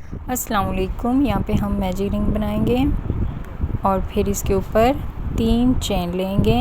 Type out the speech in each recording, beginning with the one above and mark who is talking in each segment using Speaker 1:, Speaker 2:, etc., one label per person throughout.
Speaker 1: अस्सलाम वालेकुम। यहाँ पे हम मैजिक रिंग बनाएंगे और फिर इसके ऊपर 3 चेन लेंगे,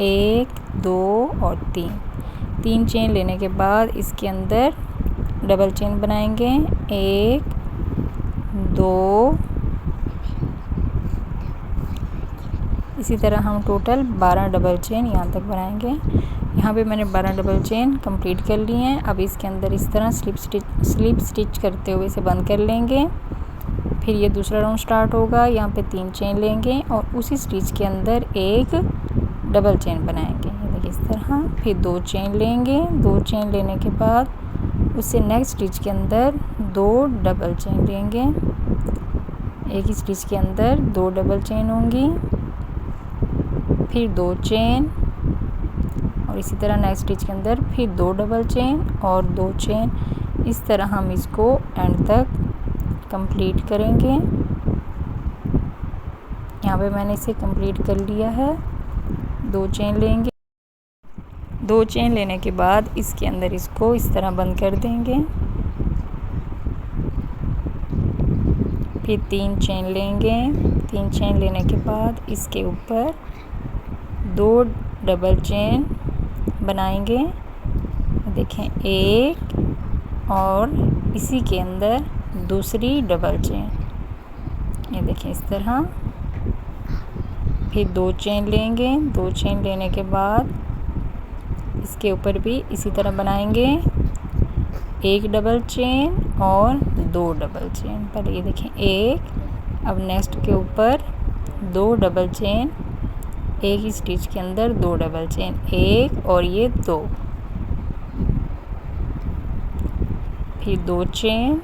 Speaker 1: 1 2 और 3 चेन लेने के बाद इसके अंदर डबल चेन बनाएंगे, 1 2, इसी तरह हम टोटल 12 डबल चेन यहाँ तक बनाएंगे। यहाँ पे मैंने 12 डबल चेन कंप्लीट कर लिए हैं। अब इसके अंदर इस तरह स्लिप स्टिच करते हुए इसे बंद कर लेंगे। फिर ये दूसरा राउंड स्टार्ट होगा। यहाँ पे 3 चेन लेंगे और उसी स्टिच के अंदर एक डबल चेन बनाएंगे, ये देखिए इस तरह। फिर 2 चेन लेंगे, 2 चेन लेने के बाद उससे नेक्स्ट स्टिच के अंदर 2 डबल चेन लेंगे। एक ही स्टिच के अंदर 2 डबल चेन होंगी, फिर 2 चेन और इसी तरह नेक्स्ट स्टिच के अंदर फिर 2 डबल चेन और 2 चेन। इस तरह हम इसको एंड तक कंप्लीट करेंगे। यहाँ पे मैंने इसे कंप्लीट कर लिया है। 2 चेन लेंगे, 2 चेन लेने के बाद इसके अंदर इसको इस तरह बंद कर देंगे। फिर 3 चेन लेंगे, 3 चेन लेने के बाद इसके ऊपर 2 डबल चेन बनाएंगे, देखें 1 और इसी के अंदर दूसरी डबल चेन, ये देखें इस तरह। फिर 2 चेन लेंगे, 2 चेन लेने के बाद इसके ऊपर भी इसी तरह बनाएंगे, 1 डबल चेन और 2 डबल चेन। पर ये देखें 1, अब नेक्स्ट के ऊपर 2 डबल चेन, एक ही स्टिच के अंदर 2 डबल चेन, 1 और ये 2, फिर 2 चेन।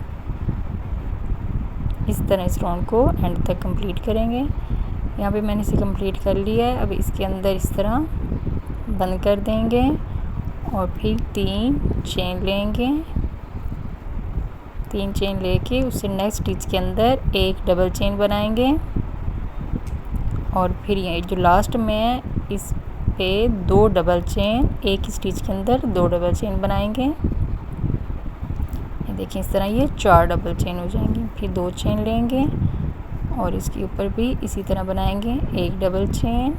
Speaker 1: इस तरह इस राउंड को एंड तक कंप्लीट करेंगे। यहाँ पे मैंने इसे कंप्लीट कर लिया है। अब इसके अंदर इस तरह बंद कर देंगे और फिर 3 चेन लेंगे, 3 चेन लेके उससे नेक्स्ट स्टिच के अंदर एक डबल चेन बनाएंगे और फिर ये जो लास्ट में है इस पे 2 डबल चेन, एक ही स्टिच के अंदर 2 डबल चेन बनाएंगे। ये देखिए इस तरह ये 4 डबल चेन हो जाएंगी। फिर 2 चेन लेंगे और इसके ऊपर भी इसी तरह बनाएंगे, 1 डबल चेन,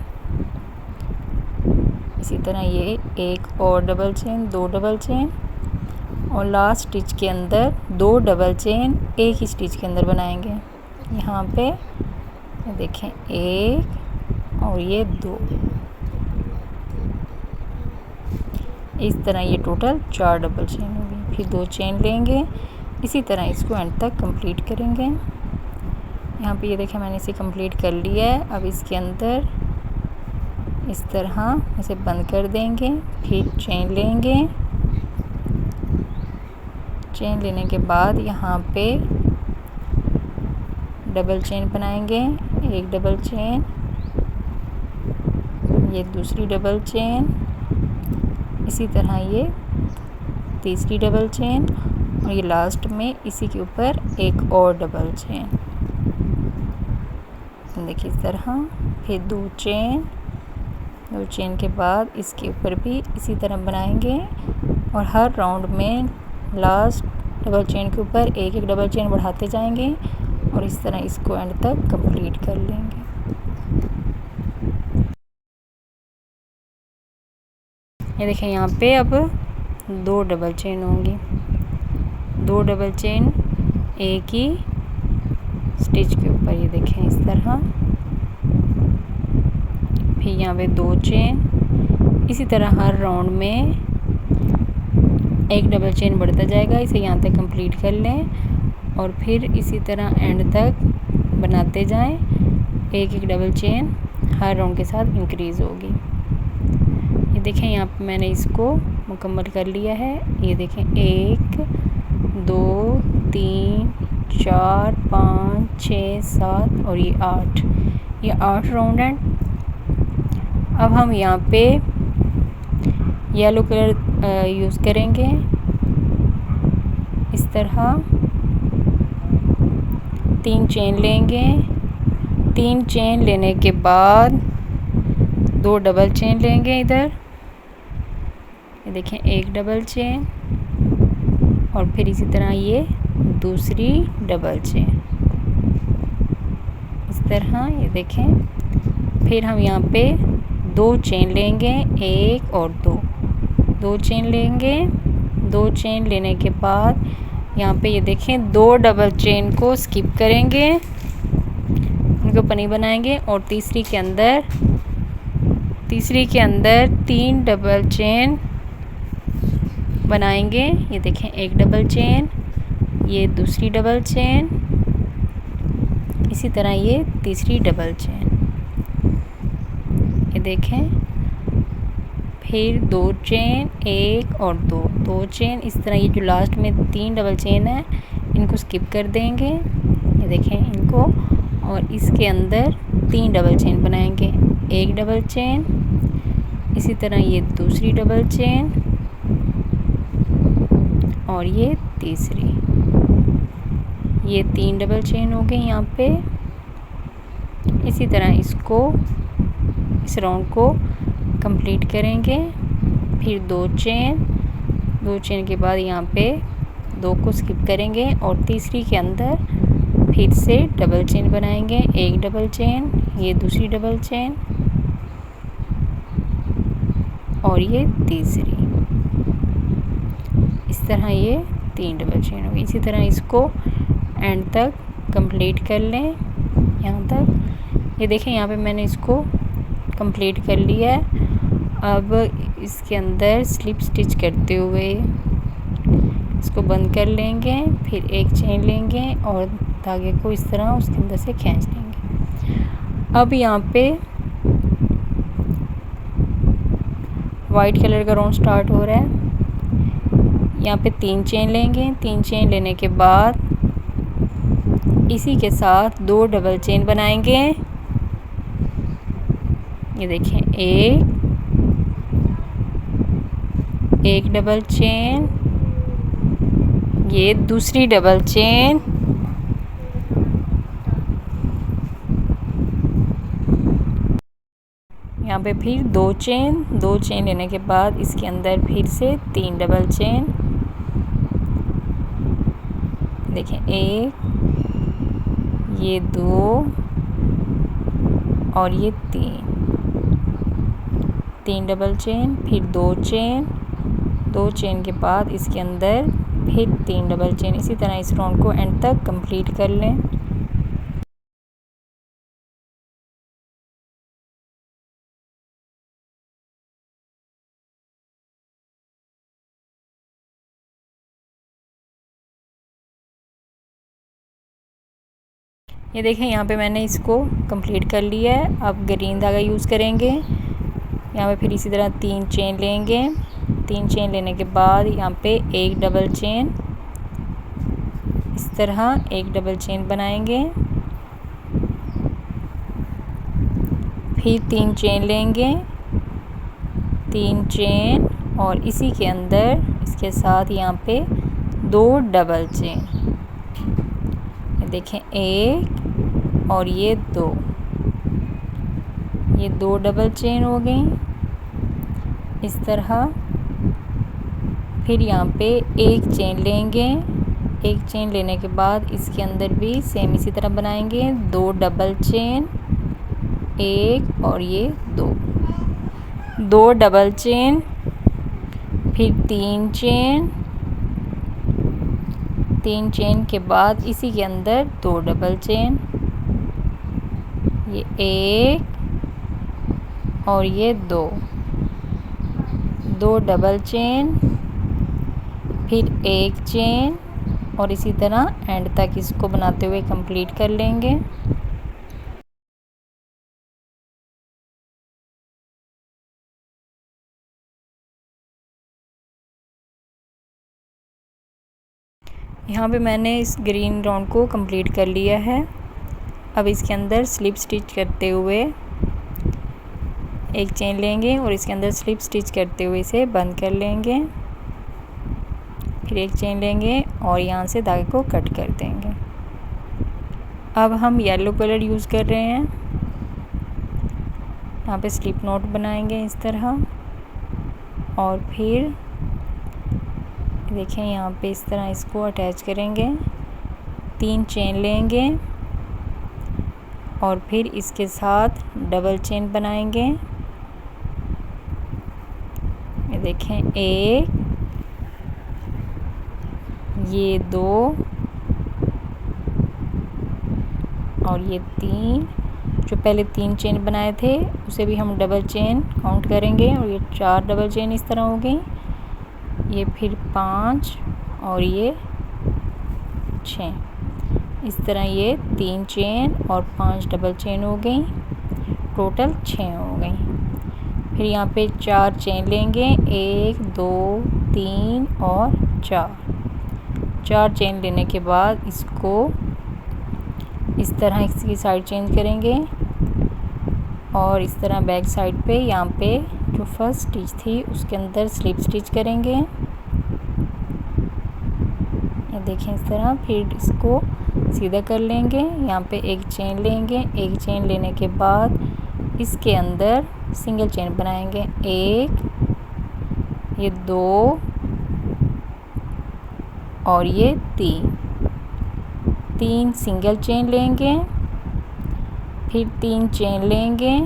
Speaker 1: इसी तरह ये एक और डबल चेन, 2 डबल चेन और लास्ट स्टिच के अंदर 2 डबल चेन एक ही स्टिच के अंदर बनाएंगे। यहाँ पे ये देखें 1 और ये 2, इस तरह ये टोटल 4 डबल चेन होगी। फिर 2 चेन लेंगे, इसी तरह इसको एंड तक कंप्लीट करेंगे। यहाँ पे ये देखें मैंने इसे कंप्लीट कर लिया है। अब इसके अंदर इस तरह इसे बंद कर देंगे, फिर चेन लेंगे, चेन लेने के बाद यहाँ पे डबल चेन बनाएंगे, 1 डबल चेन, ये दूसरी डबल चेन, इसी तरह ये तीसरी डबल चेन और ये लास्ट में इसी के ऊपर एक और डबल चेन, देखिए इस तरह। फिर 2 चेन, 2 चेन के बाद इसके ऊपर भी इसी तरह बनाएंगे और हर राउंड में लास्ट डबल चेन के ऊपर एक एक डबल चेन बढ़ाते जाएंगे और इस तरह इसको एंड तक कंप्लीट कर लेंगे। ये देखें यहाँ पे अब 2 डबल चेन होंगी, 2 डबल चेन एक ही स्टिच के ऊपर, ये देखें इस तरह। फिर यहाँ पे 2 चेन, इसी तरह हर राउंड में एक डबल चेन बढ़ता जाएगा। इसे यहाँ तक कंप्लीट कर लें और फिर इसी तरह एंड तक बनाते जाएं, एक एक डबल चेन हर राउंड के साथ इंक्रीज़ होगी। ये देखें यहाँ पे मैंने इसको मुकम्मल कर लिया है। ये देखें 1 2 3 4 5 6 7 और ये 8, ये 8 राउंड हैं। अब हम यहाँ पे येलो कलर यूज़ करेंगे, इस तरह 3 चेन लेंगे, 3 चेन लेने के बाद 2 डबल चेन लेंगे, इधर ये देखें 1 डबल चेन और फिर इसी तरह ये दूसरी डबल चेन, इस तरह ये देखें। फिर हम यहाँ पे 2 चेन लेंगे, 1 और 2 चेन लेंगे। 2 चेन लेने के बाद यहाँ पे ये देखें 2 डबल चेन को स्किप करेंगे, इनको पनी बनाएंगे और तीसरी के अंदर 3 डबल चेन बनाएंगे। ये देखें 1 डबल चेन, ये दूसरी डबल चेन, इसी तरह ये तीसरी डबल चेन, ये देखें। फिर 2 चेन, 1 और 2 चेन, इस तरह ये जो लास्ट में 3 डबल चेन है इनको स्किप कर देंगे, ये देखें इनको, और इसके अंदर 3 डबल चेन बनाएंगे, 1 डबल चेन, इसी तरह ये दूसरी डबल चेन और ये तीसरी, ये 3 डबल चेन हो गई यहाँ पे। इसी तरह इस राउंड को कंप्लीट करेंगे। फिर 2 चेन के बाद यहाँ पे 2 को स्किप करेंगे और तीसरी के अंदर फिर से डबल चेन बनाएंगे, 1 डबल चेन, ये दूसरी डबल चेन और ये तीसरी, इस तरह ये 3 डबल चेन होगी। इसी तरह इसको एंड तक कंप्लीट कर लें, यहाँ तक। ये देखें यहाँ पे मैंने इसको कंप्लीट कर लिया है। अब इसके अंदर स्लिप स्टिच करते हुए इसको बंद कर लेंगे, फिर 1 चेन लेंगे और धागे को इस तरह उसके अंदर से खींच लेंगे। अब यहाँ पे वाइट कलर का राउंड स्टार्ट हो रहा है। यहाँ पे 3 चेन लेंगे, 3 चेन लेने के बाद इसी के साथ 2 डबल चेन बनाएंगे। ये देखें, एक डबल चेन, ये दूसरी डबल चेन, यहाँ पे फिर 2 चेन लेने के बाद इसके अंदर फिर से 3 डबल चेन, देखें 1, ये 2 और ये 3 डबल चेन, फिर 2 चेन के बाद इसके अंदर फिर 3 डबल चेन। इसी तरह इस राउंड को एंड तक कंप्लीट कर लें। ये देखें यहाँ पे मैंने इसको कंप्लीट कर लिया है। अब ग्रीन धागा यूज़ करेंगे। यहाँ पे फिर इसी तरह 3 चेन लेंगे। 3 चेन लेने के बाद यहाँ पे 1 डबल चेन, इस तरह 1 डबल चेन बनाएंगे। फिर 3 चेन लेंगे, 3 चेन और इसी के अंदर इसके साथ यहाँ पे 2 डबल चेन, ये देखें 1 और ये 2, ये 2 डबल चेन हो गई इस तरह। फिर यहाँ पे 1 चेन लेंगे। 1 चेन लेने के बाद इसके अंदर भी सेम इसी तरह बनाएंगे, 2 डबल चेन, 1 और ये 2 डबल चेन, फिर 3 चेन के बाद इसी के अंदर 2 डबल चेन, ये 1 और ये 2 डबल चेन, फिर 1 चेन और इसी तरह एंड तक इसको बनाते हुए कंप्लीट कर लेंगे। यहाँ पे मैंने इस ग्रीन राउंड को कंप्लीट कर लिया है। अब इसके अंदर स्लिप स्टिच करते हुए 1 चेन लेंगे और इसके अंदर स्लिप स्टिच करते हुए इसे बंद कर लेंगे। फिर 1 चेन लेंगे और यहाँ से धागे को कट कर देंगे। अब हम येलो कलर यूज़ कर रहे हैं। यहाँ पे स्लिप नॉट बनाएंगे इस तरह और फिर देखें यहाँ पे इस तरह इसको अटैच करेंगे 3 चेन लेंगे और फिर इसके साथ डबल चेन बनाएंगे। ये देखें, 1, ये 2 और ये 3। जो पहले 3 चेन बनाए थे उसे भी हम डबल चेन काउंट करेंगे और ये 4 डबल चेन इस तरह हो गई। ये फिर 5 और ये 6। इस तरह ये 3 चेन और 5 डबल चेन हो गई, टोटल 6 हो गई। फिर यहाँ पे 4 चेन लेंगे, 1 2 3 और 4 चेन लेने के बाद इसको इस तरह इसकी साइड चेंज करेंगे और इस तरह बैक साइड पे यहाँ पे जो फर्स्ट स्टिच थी उसके अंदर स्लिप स्टिच करेंगे। ये देखें इस तरह। फिर इसको सीधा कर लेंगे, यहाँ पे एक चेन लेंगे। एक चेन लेने के बाद इसके अंदर सिंगल चेन बनाएंगे, 1, ये 2 और ये 3 सिंगल चेन लेंगे। फिर 3 चेन लेंगे।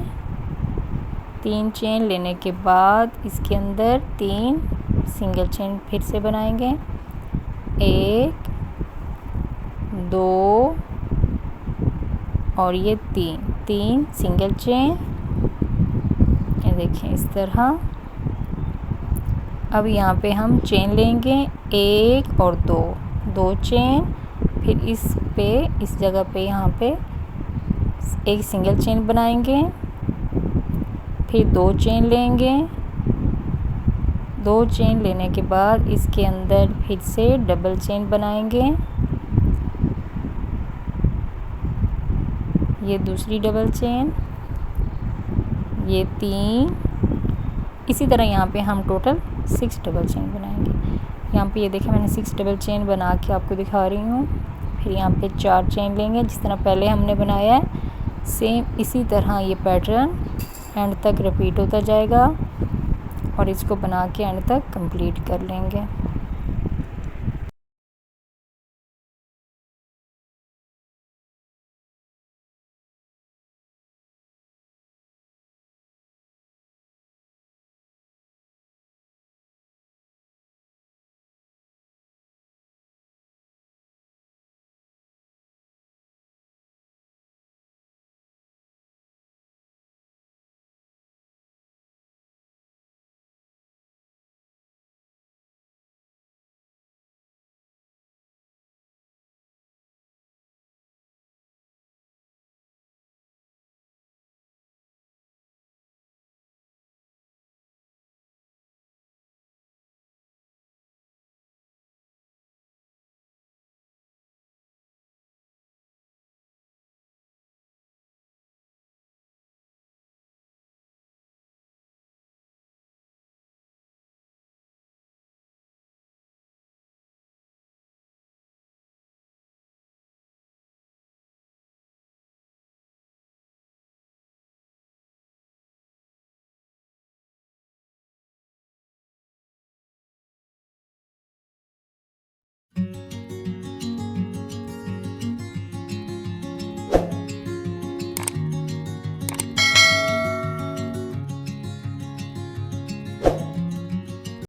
Speaker 1: 3 चेन लेने के बाद इसके अंदर 3 सिंगल चेन फिर से बनाएंगे, 1 2 और ये 3 सिंगल चेन। ये देखें इस तरह। अब यहाँ पे हम चेन लेंगे, 1 और 2 चेन। फिर इस जगह पे यहाँ पे एक सिंगल चेन बनाएंगे। फिर 2 चेन लेंगे। 2 चेन लेने के बाद इसके अंदर फिर से डबल चेन बनाएंगे। ये दूसरी डबल चेन, ये 3। इसी तरह यहाँ पे हम टोटल 6 डबल चेन बनाएंगे। यहाँ पे ये देखें, मैंने 6 डबल चेन बना के आपको दिखा रही हूँ। फिर यहाँ पे 4 चेन लेंगे, जिस तरह पहले हमने बनाया है सेम इसी तरह ये पैटर्न एंड तक रिपीट होता जाएगा और इसको बना के एंड तक कंप्लीट कर लेंगे।